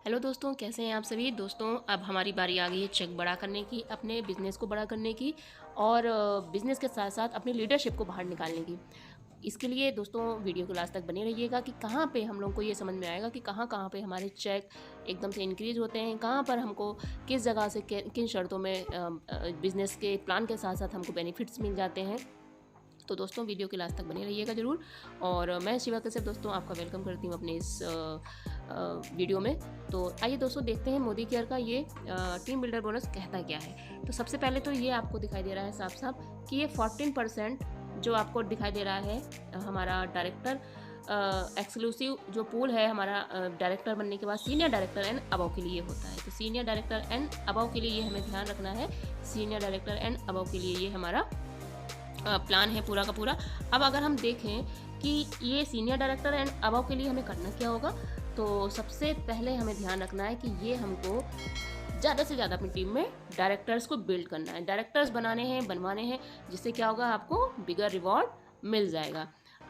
Hello दोस्तों, कैसे हैं आप सभी दोस्तों। अब हमारी बारी आ गई है चेक बड़ा करने की, अपने बिज़नेस को बड़ा करने की और बिज़नेस के साथ साथ अपनी लीडरशिप को बाहर निकालने की। इसके लिए दोस्तों वीडियो को लास्ट तक बने रहिएगा कि कहाँ पे हम लोग को ये समझ में आएगा कि कहाँ कहाँ पे हमारे चेक एकदम से इंक्रीज़ होते हैं, कहाँ पर हमको किस जगह से किन शर्तों में बिज़नेस के प्लान के साथ साथ हमको बेनिफिट्स मिल जाते हैं। तो दोस्तों वीडियो के लास्ट तक बने रहिएगा ज़रूर। और मैं शिवा कश्यप दोस्तों आपका वेलकम करती हूँ अपने इस वीडियो में। तो आइए दोस्तों देखते हैं मोदी केयर का ये टीम बिल्डर बोनस कहता क्या है। तो सबसे पहले तो ये आपको दिखाई दे रहा है साफ साफ कि ये 14% जो आपको दिखाई दे रहा है हमारा डायरेक्टर एक्सक्लूसिव जो पूल है हमारा डायरेक्टर बनने के बाद सीनियर डायरेक्टर एंड अबव के लिए होता है। तो सीनियर डायरेक्टर एंड अबव के लिए ये हमें ध्यान रखना है। सीनियर डायरेक्टर एंड अबव के लिए ये हमारा प्लान है पूरा का पूरा। अब अगर हम देखें कि ये सीनियर डायरेक्टर एंड अबव के लिए हमें करना क्या होगा, तो सबसे पहले हमें ध्यान रखना है कि ये हमको ज़्यादा से ज़्यादा अपनी टीम में डायरेक्टर्स को बिल्ड करना है, डायरेक्टर्स बनाने हैं, बनवाने हैं, जिससे क्या होगा आपको बिगर रिवॉर्ड मिल जाएगा।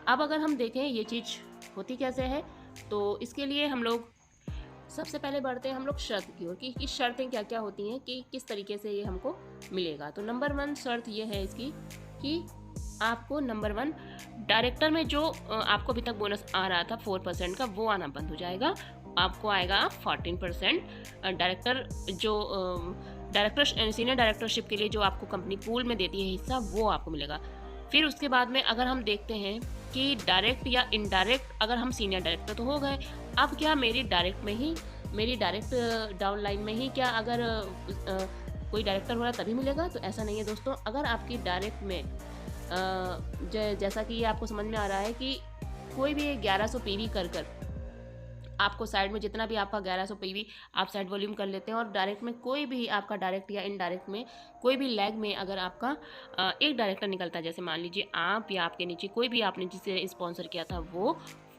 अब अगर हम देखें ये चीज़ होती कैसे है, तो इसके लिए हम लोग सबसे पहले बढ़ते हैं हम लोग शर्त की ओर कि शर्तें क्या क्या होती हैं कि किस तरीके से ये हमको मिलेगा। तो नंबर 1 शर्त ये है इसकी कि आपको नंबर 1 डायरेक्टर में जो आपको अभी तक बोनस आ रहा था 4% का, वो आना बंद हो जाएगा। आपको आएगा 14% डायरेक्टर जो डायरेक्टर सीनियर डायरेक्टरशिप के लिए जो आपको कंपनी पूल में देती है हिस्सा, वो आपको मिलेगा। फिर उसके बाद में अगर हम देखते हैं कि डायरेक्ट या इनडायरेक्ट, अगर हम सीनियर डायरेक्टर तो हो गए, अब क्या मेरी डायरेक्ट डाउन लाइन में ही क्या अगर कोई डायरेक्टर हो रहा तभी मिलेगा, तो ऐसा नहीं है दोस्तों। अगर आपकी डायरेक्ट में जैसा कि ये आपको समझ में आ रहा है कि कोई भी 1100 पीवी कर आपको साइड में जितना भी आपका 1100 पीवी आप साइड वॉल्यूम कर लेते हैं, और डायरेक्ट में कोई भी आपका डायरेक्ट या इनडायरेक्ट में कोई भी लैग में अगर आपका एक डायरेक्टर निकलता है, जैसे मान लीजिए आप या आपके नीचे कोई भी आपने जिसे स्पॉन्सर किया था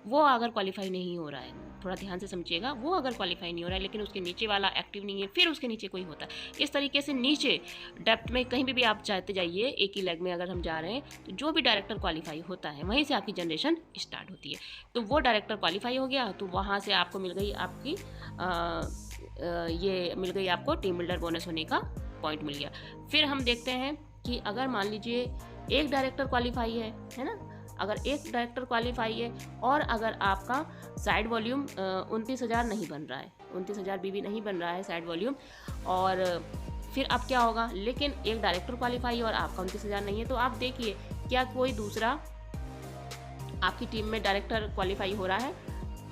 वो अगर क्वालिफाई नहीं हो रहा है, थोड़ा ध्यान से समझिएगा, वो अगर क्वालिफाई नहीं हो रहा है लेकिन उसके नीचे वाला एक्टिव नहीं है, फिर उसके नीचे कोई होता है, इस तरीके से नीचे डेप्थ में कहीं भी आप चाहते जाइए, एक ही लेग में अगर हम जा रहे हैं, तो जो भी डायरेक्टर क्वालिफाई होता है वहीं से आपकी जनरेशन स्टार्ट होती है। तो वो डायरेक्टर क्वालिफाई हो गया, तो वहाँ से आपको मिल गई आपकी ये मिल गई आपको टीम बिल्डर बोनस होने का पॉइंट मिल गया। फिर हम देखते हैं कि अगर मान लीजिए एक डायरेक्टर क्वालिफाई है ना, अगर एक डायरेक्टर क्वालिफाई है और अगर आपका साइड वॉल्यूम 29,000 नहीं बन रहा है, 29,000 बीबी नहीं बन रहा है साइड वॉल्यूम, और फिर अब क्या होगा, लेकिन एक डायरेक्टर क्वालिफाई है और आपका 29,000 नहीं है, तो आप देखिए क्या कोई दूसरा आपकी टीम में डायरेक्टर क्वालिफाई हो रहा है,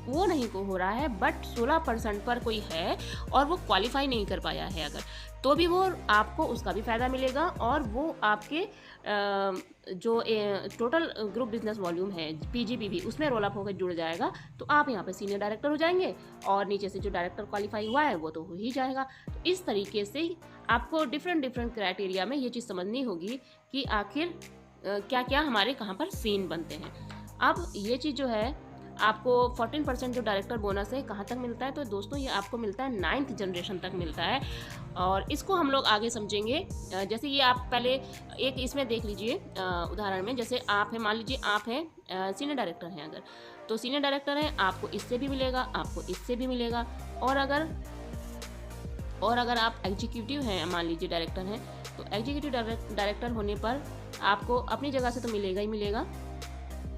वो नहीं को हो रहा है, बट 16% पर कोई है और वो क्वालिफाई नहीं कर पाया है अगर, तो भी वो आपको उसका भी फ़ायदा मिलेगा, और वो आपके जो टोटल ग्रुप बिजनेस वॉल्यूम है पीजीबीवी उसमें रोल अप होकर जुड़ जाएगा। तो आप यहाँ पे सीनियर डायरेक्टर हो जाएंगे और नीचे से जो डायरेक्टर क्वालिफाई हुआ है वो तो हो ही जाएगा। तो इस तरीके से आपको डिफरेंट क्राइटेरिया में ये चीज़ समझनी होगी कि आखिर क्या क्या हमारे कहाँ पर सीन बनते हैं। अब ये चीज़ जो है आपको 14% जो डायरेक्टर बोनस है कहाँ तक मिलता है, तो दोस्तों ये आपको मिलता है 9th जनरेशन तक मिलता है, और इसको हम लोग आगे समझेंगे। जैसे ये आप पहले एक इसमें देख लीजिए उदाहरण में, जैसे आप हैं, मान लीजिए आप हैं सीनियर डायरेक्टर हैं अगर, तो सीनियर डायरेक्टर हैं, आपको इससे भी मिलेगा, आपको इससे भी मिलेगा, और अगर आप एग्जीक्यूटिव हैं, मान लीजिए डायरेक्टर हैं, तो एग्जीक्यूटिव डायरेक्टर होने पर आपको अपनी जगह से तो मिलेगा ही मिलेगा,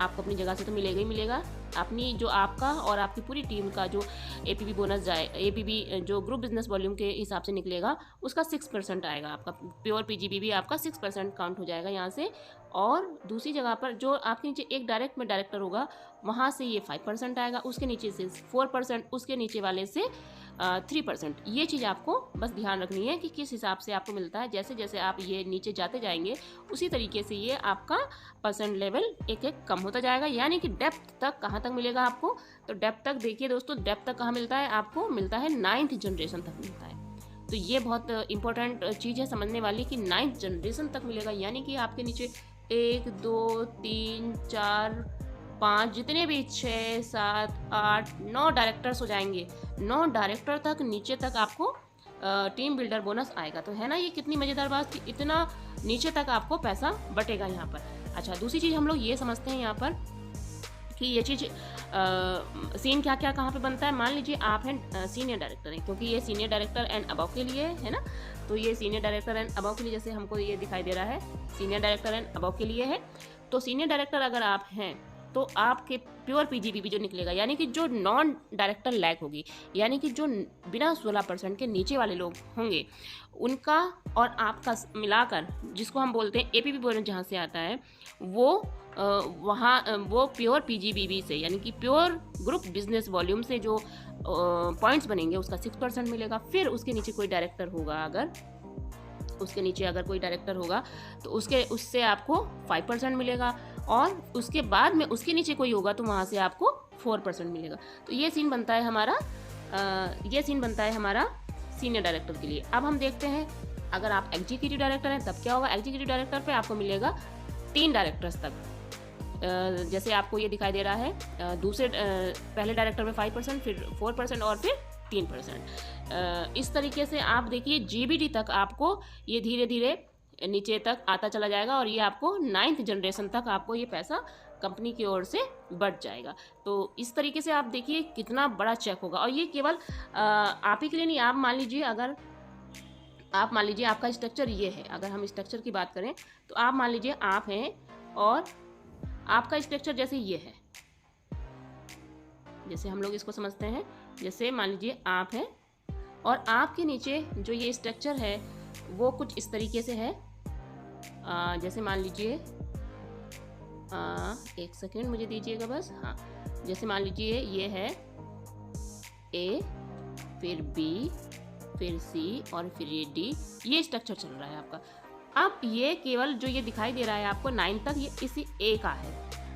आपको अपनी जगह से तो मिलेगा ही मिलेगा, अपनी जो आपका और आपकी पूरी टीम का जो एपीबी बोनस जाए, एपीबी जो ग्रुप बिजनेस वॉल्यूम के हिसाब से निकलेगा उसका 6% आएगा, आपका प्योर पीजीबीबी आपका 6% काउंट हो जाएगा यहाँ से। और दूसरी जगह पर जो आपके नीचे एक डायरेक्ट में डायरेक्टर होगा वहाँ से ये 5% आएगा, उसके नीचे से 4%, उसके नीचे वाले से 3%। ये चीज़ आपको बस ध्यान रखनी है कि किस हिसाब से आपको मिलता है। जैसे जैसे आप ये नीचे जाते जाएंगे उसी तरीके से ये आपका परसेंट लेवल एक एक कम होता जाएगा, यानी कि डेप्थ तक कहाँ तक मिलेगा आपको, तो डेप्थ तक देखिए दोस्तों, डेप्थ तक कहाँ मिलता है आपको, मिलता है 9th जनरेशन तक मिलता है। तो ये बहुत इंपॉर्टेंट चीज़ है समझने वाली कि 9th जनरेशन तक मिलेगा, यानी कि आपके नीचे 1 2 3 4 5 जितने भी 6 7 8 9 डायरेक्टर्स हो जाएंगे, 9 डायरेक्टर तक नीचे तक आपको टीम बिल्डर बोनस आएगा। तो है ना ये कितनी मज़ेदार बात कि इतना नीचे तक आपको पैसा बटेगा यहाँ पर। अच्छा, दूसरी चीज़ हम लोग ये समझते हैं यहाँ पर कि ये चीज़ सीन क्या क्या कहाँ पे बनता है। मान लीजिए आप हैं सीनियर डायरेक्टर हैं, क्योंकि ये सीनियर डायरेक्टर एंड अबव के लिए है ना, तो ये सीनियर डायरेक्टर एंड अबव के लिए, जैसे हमको ये दिखाई दे रहा है सीनियर डायरेक्टर एंड अबव के लिए है। तो सीनियर डायरेक्टर अगर आप हैं तो आपके प्योर पीजीबीबी जो निकलेगा, यानी कि जो नॉन डायरेक्टर लैग होगी, यानी कि जो बिना 16% के नीचे वाले लोग होंगे उनका और आपका मिलाकर, जिसको हम बोलते हैं एपीपी बोनस जहाँ से आता है, वो वो प्योर पीजीबीबी से, यानी कि प्योर ग्रुप बिजनेस वॉल्यूम से जो पॉइंट्स बनेंगे उसका 6% मिलेगा। फिर उसके नीचे कोई डायरेक्टर होगा, उसके नीचे अगर कोई डायरेक्टर होगा तो उससे आपको 5% मिलेगा, और उसके बाद में उसके नीचे कोई होगा तो वहाँ से आपको 4% मिलेगा। तो ये सीन बनता है हमारा सीनियर डायरेक्टर के लिए। अब हम देखते हैं अगर आप एग्जीक्यूटिव डायरेक्टर हैं तब क्या होगा। एग्जीक्यूटिव डायरेक्टर पे आपको मिलेगा 3 डायरेक्टर्स तक, जैसे आपको ये दिखाई दे रहा है, पहले डायरेक्टर में 5%, फिर 4% और फिर 3%। इस तरीके से आप देखिए जीबीडी तक आपको ये धीरे धीरे नीचे तक आता चला जाएगा, और ये आपको 9th जनरेशन तक आपको ये पैसा कंपनी की ओर से बढ़ जाएगा। तो इस तरीके से आप देखिए कितना बड़ा चेक होगा। और ये केवल आप ही के लिए नहीं, आप मान लीजिए आपका स्ट्रक्चर ये है, अगर हम स्ट्रक्चर की बात करें तो आप मान लीजिए आप हैं और आपका स्ट्रक्चर जैसे ये है, जैसे हम लोग इसको समझते हैं, जैसे मान लीजिए आप हैं और आपके नीचे जो ये स्ट्रक्चर है वो कुछ इस तरीके से है। जैसे मान लीजिए, एक सेकेंड मुझे दीजिएगा बस, हाँ, जैसे मान लीजिए ये है ए, फिर बी, फिर सी और फिर ये डी, ये स्ट्रक्चर चल रहा है आपका। अब ये केवल जो ये दिखाई दे रहा है आपको 9 तक, ये इसी ए का है।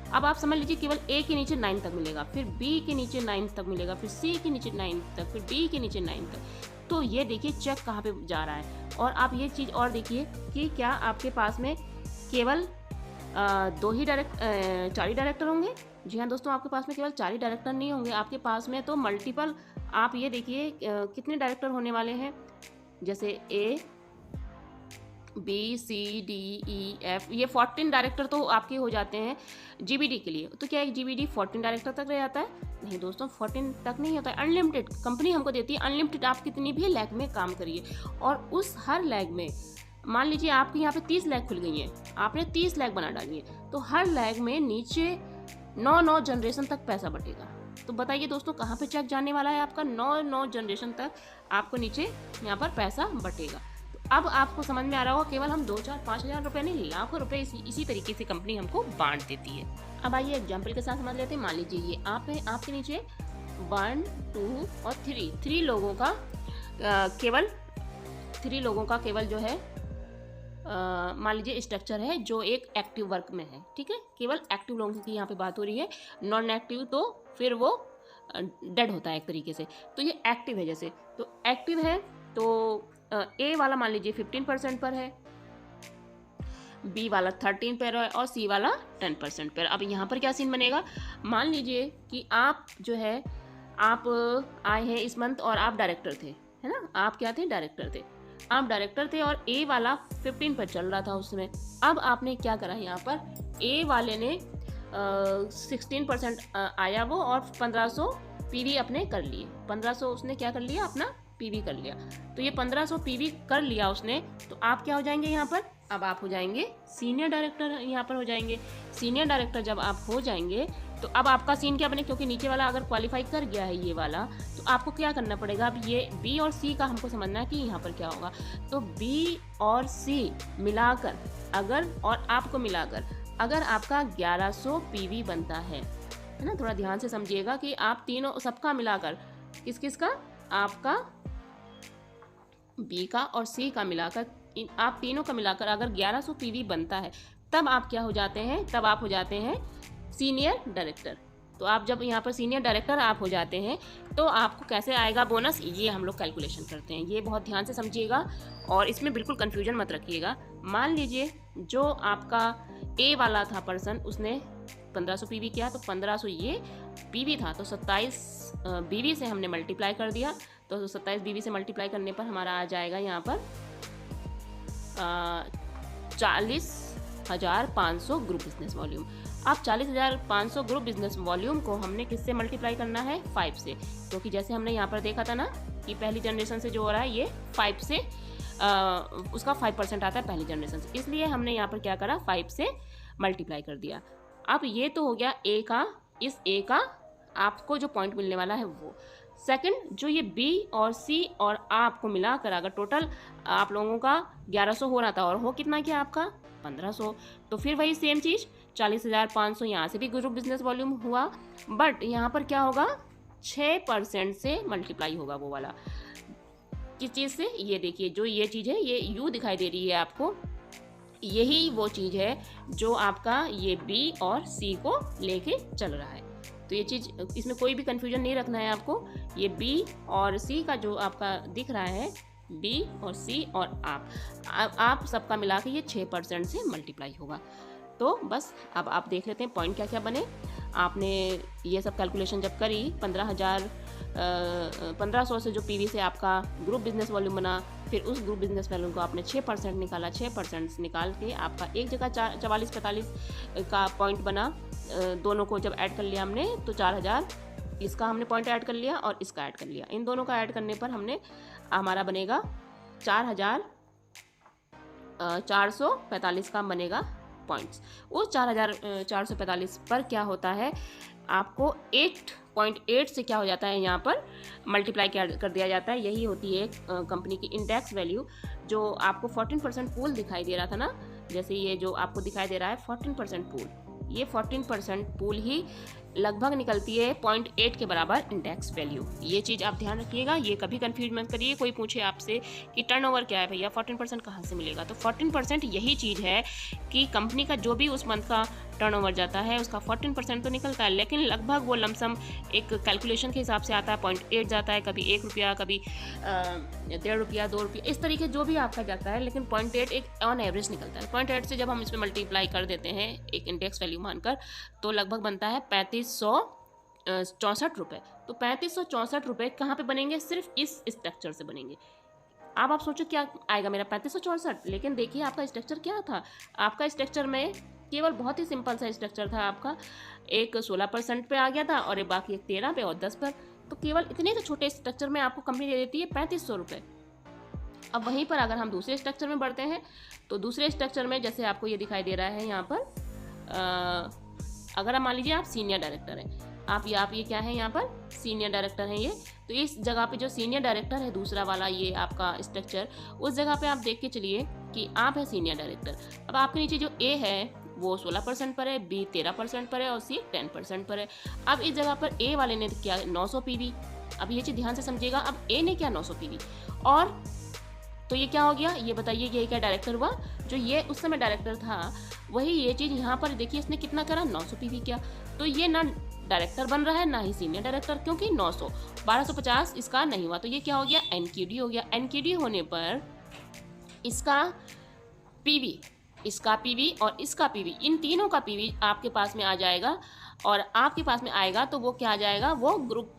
अब आप समझ लीजिए केवल ए के नीचे 9 तक मिलेगा, फिर बी के नीचे 9 तक मिलेगा, फिर सी के नीचे 9 तक, फिर डी के नीचे 9 तक। तो ये देखिए चेक कहाँ पे जा रहा है। और आप ये चीज़ और देखिए कि क्या आपके पास में केवल 4 ही डायरेक्टर होंगे। जी हाँ दोस्तों, आपके पास में केवल 4 ही डायरेक्टर नहीं होंगे, आपके पास में तो मल्टीपल, आप ये देखिए कितने डायरेक्टर होने वाले हैं, जैसे ए, बी, सी, डी, ई, एफ, ये 14 डायरेक्टर तो आपके हो जाते हैं जीबीडी के लिए। तो क्या एक जीबीडी 14 डायरेक्टर तक रह जाता है? नहीं दोस्तों, 14 तक नहीं होता है। अनलिमिटेड कंपनी हमको देती है, अनलिमिटेड आप कितनी भी लैग में काम करिए, और उस हर लैग में मान लीजिए आपके यहाँ पे 30 लैग खुल गई हैं, आपने 30 लैग बना डाली है, तो हर लैग में नीचे 9 जनरेशन तक पैसा बटेगा। तो बताइए दोस्तों कहाँ पे चेक जाने वाला है आपका? 9 जनरेशन तक आपको नीचे यहाँ पर पैसा बटेगा। अब आपको समझ में आ रहा होगा, केवल हम 2, 4, 5 हज़ार रुपये नहीं, लाखों रुपए इसी तरीके से कंपनी हमको बांट देती है। अब आइए एग्जाम्पल के साथ समझ लेते हैं। मान लीजिए ये आप है, आपके नीचे 1, 2 और 3 लोगों का केवल 3 लोगों का केवल जो है मान लीजिए स्ट्रक्चर है जो एक एक्टिव वर्क में है, ठीक है। केवल एक्टिव लोगों की यहाँ पे बात हो रही है, नॉन एक्टिव तो फिर वो डेड होता है एक तरीके से। तो ये एक्टिव है, जैसे तो एक्टिव है तो ए वाला मान लीजिए 15% पर है, बी वाला 13 पर है और सी वाला 10% पर। अब यहाँ पर क्या सीन बनेगा? मान लीजिए कि आप जो है आप आए हैं इस मंथ और आप डायरेक्टर थे, है ना, आप क्या थे? डायरेक्टर थे। आप डायरेक्टर थे और ए वाला 15 पर चल रहा था उसमें। अब आपने क्या करा, यहाँ पर ए वाले ने 16% आया वो, और 1500 पीवी अपने कर लिए। 1500 उसने क्या कर लिया? अपना पीवी कर लिया। तो ये 1500 पीवी कर लिया उसने, तो आप क्या हो जाएंगे यहाँ पर? अब आप हो जाएंगे सीनियर डायरेक्टर, यहाँ पर हो जाएंगे सीनियर डायरेक्टर। जब आप हो जाएंगे तो अब आपका सीन क्या बने, क्योंकि नीचे वाला अगर क्वालिफाई कर गया है ये वाला, तो आपको क्या करना पड़ेगा? अब ये बी और सी का हमको समझना है कि यहाँ पर क्या होगा। तो बी और सी मिलाकर अगर, और आपको मिलाकर अगर आपका 1100 पीवी बनता है ना, थोड़ा ध्यान से समझिएगा कि आप तीनों सबका मिलाकर, किस किस का? आपका बी का और सी का मिलाकर, आप तीनों का मिलाकर अगर 1100 पीवी बनता है, तब आप क्या हो जाते हैं? तब आप हो जाते हैं सीनियर डायरेक्टर। तो आप जब यहाँ पर सीनियर डायरेक्टर आप हो जाते हैं तो आपको कैसे आएगा बोनस, ये हम लोग कैलकुलेशन करते हैं। ये बहुत ध्यान से समझिएगा और इसमें बिल्कुल कन्फ्यूजन मत रखिएगा। मान लीजिए जो आपका ए वाला था पर्सन, उसने 1500 पीवी किया, तो 1500 ये पीवी था, तो 27 बीवी से हमने मल्टीप्लाई कर दिया। तो 27 बीवी से मल्टीप्लाई करने पर हमारा आ जाएगा यहाँ पर 40,500 ग्रुप बिजनेस वॉल्यूम। अब 40,500 ग्रुप बिजनेस वॉल्यूम को हमने किससे मल्टीप्लाई करना है, 5 से, क्योंकि जैसे हमने यहाँ पर देखा था ना कि पहली जनरेशन से जो हो रहा है ये 5 से उसका 5% आता है पहली जनरेशन से, इसलिए हमने यहाँ पर क्या करा, 5 से मल्टीप्लाई कर दिया। अब ये तो हो गया ए का, इस ए का आपको जो पॉइंट मिलने वाला है वो। सेकंड, जो ये बी और सी और आपको मिलाकर अगर टोटल आप लोगों का 1100 हो रहा था और हो कितना किया आपका 1500, तो फिर वही सेम चीज़ 40,500 यहाँ से भी ग्रुप बिजनेस वॉल्यूम हुआ, बट यहाँ पर क्या होगा 6% से मल्टीप्लाई होगा वो वाला। किस चीज़ से, ये देखिए जो ये चीज़ है, ये यू दिखाई दे रही है आपको, यही वो चीज़ है जो आपका ये बी और सी को लेके चल रहा है। तो ये चीज़, इसमें कोई भी कन्फ्यूजन नहीं रखना है आपको। ये बी और सी का जो आपका दिख रहा है, बी और सी और आप सबका मिला के ये 6% से मल्टीप्लाई होगा। तो बस अब आप देख लेते हैं पॉइंट क्या क्या बने। आपने ये सब कैलकुलेशन जब करी, 1500 से जो पीवी से आपका ग्रुप बिजनेस वॉल्यूम बना, फिर उस ग्रुप बिजनेस वॉल्यूम को आपने 6% निकाला, 6% निकाल के आपका एक जगह 44-45 का पॉइंट बना। दोनों को जब ऐड कर लिया हमने तो 4000, इसका हमने पॉइंट ऐड कर लिया और इसका ऐड कर लिया, इन दोनों का ऐड करने पर हमारा बनेगा 4445 का बनेगा पॉइंट्स। उस 4445 पर क्या होता है, आपको 8.8 से क्या हो जाता है, यहाँ पर मल्टीप्लाई कर दिया जाता है। यही होती है कंपनी की इंडेक्स वैल्यू। जो आपको 14% पूल दिखाई दे रहा था ना, जैसे ये जो आपको दिखाई दे रहा है 14% पूल, ये 14% पूल ही लगभग निकलती है 0.8 के बराबर इंडेक्स वैल्यू। ये चीज़ आप ध्यान रखिएगा, ये कभी कंफ्यूज मत करिए। कोई पूछे आपसे कि टर्नओवर क्या है भैया, 14% कहाँ से मिलेगा, तो 14% यही चीज़ है कि कंपनी का जो भी उस मंथ का टर्नओवर जाता है उसका 14% तो निकलता है, लेकिन लगभग वो लमसम एक कैलकुलेशन के हिसाब से आता है। 0.8 जाता है, कभी 1 रुपया, कभी 1.5 रुपया, 2 रुपया, इस तरीके जो भी आपका जाता है, लेकिन 0.8 एक ऑन एवरेज निकलता है। 0.8 से जब हम इसमें मल्टीप्लाई कर देते हैं एक इंडेक्स वैल्यू मानकर, तो लगभग बनता है 3564 रुपये। तो 3564 रुपये कहाँ पे बनेंगे, सिर्फ इस स्ट्रक्चर से बनेंगे। अब आप सोचो क्या आएगा मेरा 3564, लेकिन देखिए आपका स्ट्रक्चर क्या था। आपका स्ट्रक्चर में केवल बहुत ही सिंपल सा स्ट्रक्चर था आपका, एक 16% पे आ गया था और एक बाकी एक 13 पे और 10 पर। तो केवल इतने से छोटे स्ट्रक्चर में आपको कंपनी दे देती है 3500 रुपये। अब वहीं पर अगर हम दूसरे स्ट्रक्चर में बढ़ते हैं, तो दूसरे स्ट्रक्चर में जैसे आपको ये दिखाई दे रहा है यहाँ पर, अगर आप मान लीजिए आप सीनियर डायरेक्टर हैं, आप ये क्या है यहाँ पर सीनियर डायरेक्टर हैं ये, तो इस जगह पे जो सीनियर डायरेक्टर है दूसरा वाला ये आपका स्ट्रक्चर, उस जगह पे आप देख के चलिए कि आप है सीनियर डायरेक्टर। अब आपके नीचे जो ए है वो 16% पर है, बी 13% पर है और सी 10% पर है। अब इस जगह पर ए वाले ने क्या 900 पीवी, अब ये चीज़ ध्यान से समझिएगा। अब ए ने क्या 900 पीवी, और तो ये क्या हो गया, ये बताइए ये क्या डायरेक्टर हुआ, जो ये उस समय डायरेक्टर था वही ये चीज़ यहाँ पर देखिए इसने कितना करा 900 पीवी किया, तो ये ना डायरेक्टर बन रहा है ना ही सीनियर डायरेक्टर, क्योंकि 900 1250 इसका नहीं हुआ, तो ये क्या हो गया एनक्यूडी हो गया। एनक्यूडी होने पर इसका पीवी, इसका पीवी और इसका पीवी, इन तीनों का पीवी आपके पास में आ जाएगा, और आपके पास में आएगा तो वो क्या आ जाएगा, वो ग्रुप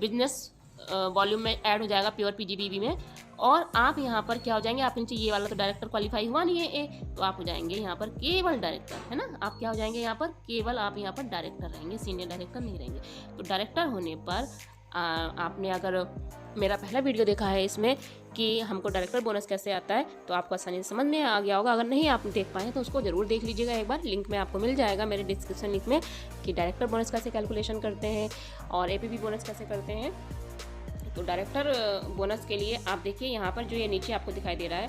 बिजनेस वॉल्यूम में ऐड हो जाएगा प्योर पीजीबीवी में। और आप यहाँ पर क्या हो जाएंगे, आप नीचे ये वाला तो डायरेक्टर क्वालिफाई हुआ नहीं है ए, तो आप हो जाएंगे यहाँ पर केवल डायरेक्टर, है ना। आप क्या हो जाएंगे यहाँ पर, केवल आप यहाँ पर डायरेक्टर रहेंगे, सीनियर डायरेक्टर नहीं रहेंगे। तो डायरेक्टर होने पर आपने अगर मेरा पहला वीडियो देखा है इसमें कि हमको डायरेक्टर बोनस कैसे आता है, तो आपको आसानी से समझ में आ गया होगा। अगर नहीं आप देख पाए तो उसको ज़रूर देख लीजिएगा एक बार, लिंक में आपको मिल जाएगा मेरे डिस्क्रिप्शन लिंक में, कि डायरेक्टर बोनस कैसे कैलकुलेशन करते हैं और एपीबी बोनस कैसे करते हैं। तो डायरेक्टर बोनस के लिए आप देखिए यहाँ पर जो ये नीचे आपको दिखाई दे रहा है,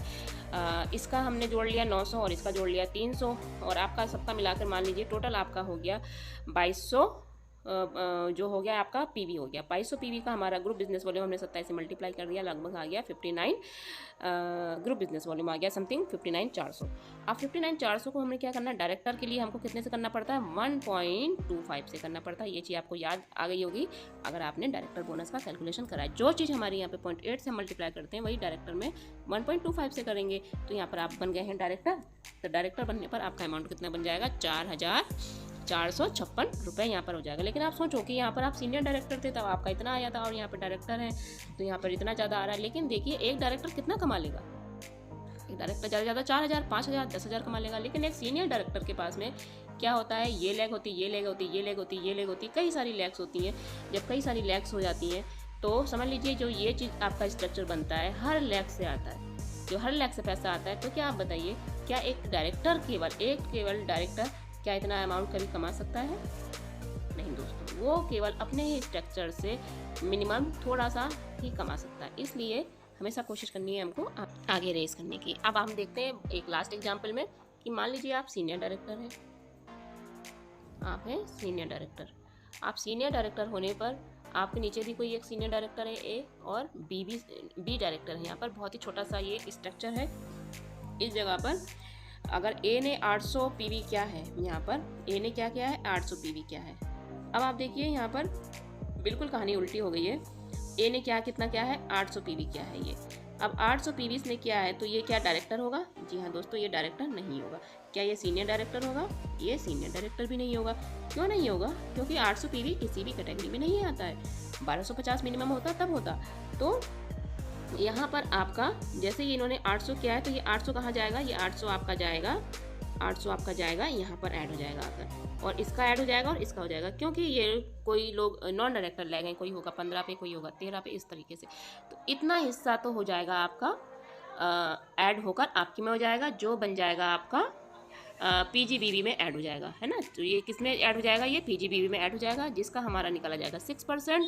इसका हमने जोड़ लिया 900 और इसका जोड़ लिया 300, और आपका सबका मिलाकर मान लीजिए टोटल आपका हो गया 2200, जो हो गया आपका पीवी हो गया 2200 पीवी का हमारा ग्रुप बिजनेस वॉल्यूम हमने 27 से मल्टीप्लाई कर दिया, लगभग आ गया 59 ग्रुप बिजनेस वॉल्यूम आ गया समथिंग 59,400। अब 59,400 को हमने क्या करना है, डायरेक्टर के लिए हमको कितने से करना पड़ता है, 1.25 से करना पड़ता है। ये चीज़ आपको याद आ गई होगी अगर आपने डायरेक्टर बोनस का कैलकुलेशन करा है। जो चीज़ हमारे यहाँ पे 0.8 से मल्टीप्लाई करते हैं वही डायरेक्टर में 1.25 से करेंगे। तो यहाँ पर आप बन गए हैं डायरेक्टर, तो डायरेक्टर बनने पर आपका अमाउंट कितना बन जाएगा, 4,456 रुपये यहाँ पर हो जाएगा। लेकिन आप सोचो कि यहाँ पर आप सीनियर डायरेक्टर थे तब आपका इतना आया था, और यहाँ पर डायरेक्टर है तो यहाँ पर इतना ज़्यादा आ रहा है। लेकिन देखिए एक डायरेक्टर कितना कमा लेगा, एक डायरेक्टर ज़्यादा ज़्यादा 4,000, 5,000, 10,000 कमा लेगा। लेकिन एक सीनियर डायरेक्टर के पास में क्या होता है, ये लैग होती, ये लैग होती, ये लैग होती, ये लैग होती, कई सारी लैग्स होती हैं। जब कई सारी लैग्स हो जाती हैं तो समझ लीजिए जो ये चीज़ आपका स्ट्रक्चर बनता है हर लैग से आता है। जो हर लैग से पैसा आता है, तो क्या आप बताइए, क्या एक डायरेक्टर केवल डायरेक्टर क्या इतना अमाउंट कभी कमा सकता है? नहीं दोस्तों, वो केवल अपने ही स्ट्रक्चर से मिनिमम थोड़ा सा ही कमा सकता है। इसलिए हमेशा कोशिश करनी है हमको आगे रेस करने की। अब हम देखते हैं एक लास्ट एग्जांपल में कि मान लीजिए आप सीनियर डायरेक्टर हैं, आप हैं सीनियर डायरेक्टर। आप सीनियर डायरेक्टर होने पर आपके नीचे भी कोई एक सीनियर डायरेक्टर है, ए और बी डायरेक्टर है। यहाँ पर बहुत ही छोटा सा ये स्ट्रक्चर है। इस जगह पर अगर ए ने 800 पीवी क्या है, यहाँ पर ए ने क्या किया है, 800 पीवी क्या है। अब आप देखिए यहाँ पर बिल्कुल कहानी उल्टी हो गई है। ए ने कितना क्या है, 800 पीवी क्या है ये। अब 800 पीवी ने क्या है, तो ये क्या डायरेक्टर होगा? जी हाँ दोस्तों, ये डायरेक्टर नहीं होगा। क्या ये सीनियर डायरेक्टर होगा? ये सीनियर डायरेक्टर भी नहीं होगा। क्यों नहीं होगा? क्योंकि 800 पीवी किसी भी कैटेगरी में नहीं आता है। 1250 मिनिमम होता तब होता। तो यहाँ पर आपका जैसे ये इन्होंने 800 किया है, तो ये 800 कहाँ जाएगा, ये 800 आपका जाएगा, 800 आपका जाएगा यहाँ पर ऐड हो जाएगा आकर, और इसका ऐड हो जाएगा और इसका हो जाएगा। क्योंकि ये कोई लोग नॉन डायरेक्टर ले गए, कोई होगा 15 पे, कोई होगा 13 पे, इस तरीके से। तो इतना हिस्सा तो हो जाएगा आपका ऐड होकर आपकी में हो जाएगा, जो बन जाएगा आपका पीजीबीवी में ऐड हो जाएगा, है ना। तो ये किस में ऐड हो जाएगा, ये पीजीबीवी में ऐड हो जाएगा, जिसका हमारा निकाला जाएगा 6%।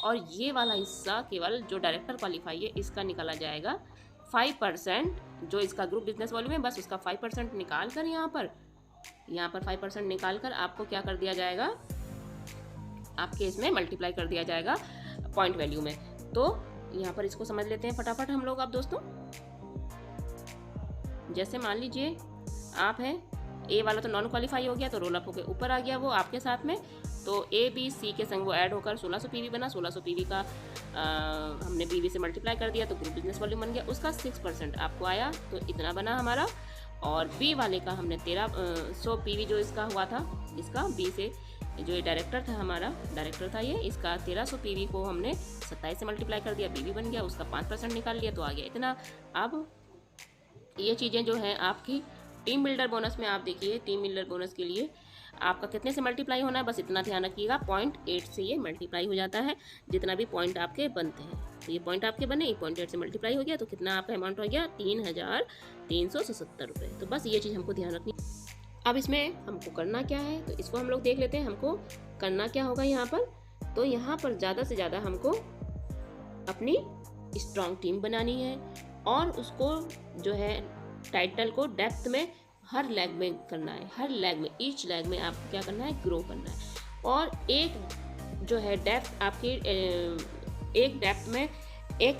और ये वाला हिस्सा केवल जो डायरेक्टर क्वालिफाई है इसका निकाला जाएगा 5%। जो इसका ग्रुप बिजनेस वॉल्यूम है, बस उसका 5% निकाल कर यहाँ पर 5% निकाल कर आपको क्या कर दिया जाएगा, आपके इसमें मल्टीप्लाई कर दिया जाएगा पॉइंट वैल्यू में। तो यहाँ पर इसको समझ लेते हैं फटाफट हम लोग। अब दोस्तों जैसे मान लीजिए आप हैं, ए वाला तो नॉन क्वालिफाई हो गया, तो रोल अप होकर ऊपर आ गया वो आपके साथ में। तो ए बी सी के संग वो ऐड होकर 1600 पीवी बना। 1600 पीवी का हमने बीवी से मल्टीप्लाई कर दिया, तो ग्रुप बिजनेस वॉल्यूम बन गया। उसका 6% आपको आया, तो इतना बना हमारा। और बी वाले का हमने 1300 पीवी जो इसका हुआ था, इसका बी से जो ये डायरेक्टर था, हमारा डायरेक्टर था ये, इसका 1300 पीवी को हमने 27 से मल्टीप्लाई कर दिया, बीवी बन गया, उसका 5% निकाल लिया, तो आ गया इतना। अब ये चीज़ें जो हैं आपकी टीम बिल्डर बोनस में, आप देखिए टीम बिल्डर बोनस के लिए आपका कितने से मल्टीप्लाई होना है, बस इतना ध्यान रखिएगा, 0.8 से ये मल्टीप्लाई हो जाता है, जितना भी पॉइंट आपके बनते हैं। तो ये पॉइंट आपके बने, 0.8 से मल्टीप्लाई हो गया, तो कितना आपका अमाउंट हो गया, 3,377 रुपये। तो बस ये चीज़ हमको ध्यान रखनी। अब इसमें हमको करना क्या है, तो इसको हम लोग देख लेते हैं। हमको करना क्या होगा यहाँ पर, तो यहाँ पर ज़्यादा से ज़्यादा हमको अपनी स्ट्रॉन्ग टीम बनानी है, और उसको जो है टाइटल को डेप्थ में हर लैग में करना है। हर लैग में, ईच लैग में आपको क्या करना है, ग्रो करना है। और एक जो है डेप्थ आपकी, एक डेप्थ में एक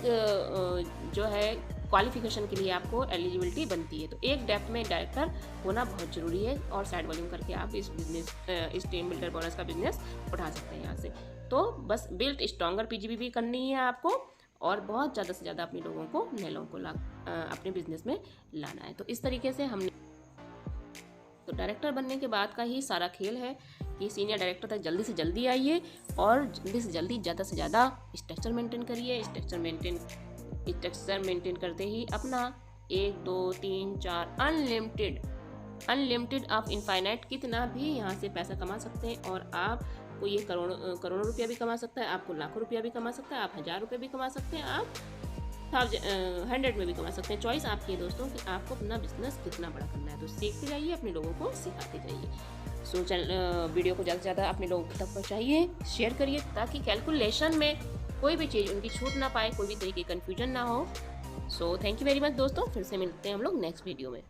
जो है क्वालिफिकेशन के लिए आपको एलिजिबिलिटी बनती है। तो एक डेप्थ में डायरेक्टर होना बहुत ज़रूरी है, और साइड वॉल्यूम करके आप इस बिजनेस, इस टीम बिल्डर बोनस का बिजनेस उठा सकते हैं यहाँ से। तो बस बिल्ट स्ट्रॉन्गर पीजीबीवी करनी है आपको, और बहुत ज़्यादा से ज़्यादा अपने लोगों को, नए लोगों को अपने बिजनेस में लाना है। तो इस तरीके से हमने, तो डायरेक्टर बनने के बाद का ही सारा खेल है कि सीनियर डायरेक्टर तक जल्दी से जल्दी आइए, और जल्दी से जल्दी ज़्यादा से ज़्यादा स्ट्रक्चर मेंटेन करिए। स्ट्रक्चर मेंटेन करते ही अपना 1 2 3 4 अनलिमिटेड आप इनफाइनाइट कितना भी यहाँ से पैसा कमा सकते हैं। और आपको ये करोड़ों रुपया भी कमा सकता है, आपको लाखों रुपया भी कमा सकता है, आप 1000 रुपये भी कमा सकते हैं, आप 100 में भी कमा सकते हैं। चॉइस आपकी है दोस्तों कि आपको अपना बिजनेस कितना बड़ा करना है। तो सीखते जाइए, अपने लोगों को सिखाते जाइए। सो वीडियो को ज़्यादा से ज़्यादा अपने लोगों तक पहुँचाइए, शेयर करिए, ताकि कैलकुलेशन में कोई भी चीज़ उनकी छूट ना पाए, कोई भी तरीके की कन्फ्यूजन ना हो। So thank you very much दोस्तों, फिर से मिलते हैं हम लोग नेक्स्ट वीडियो में।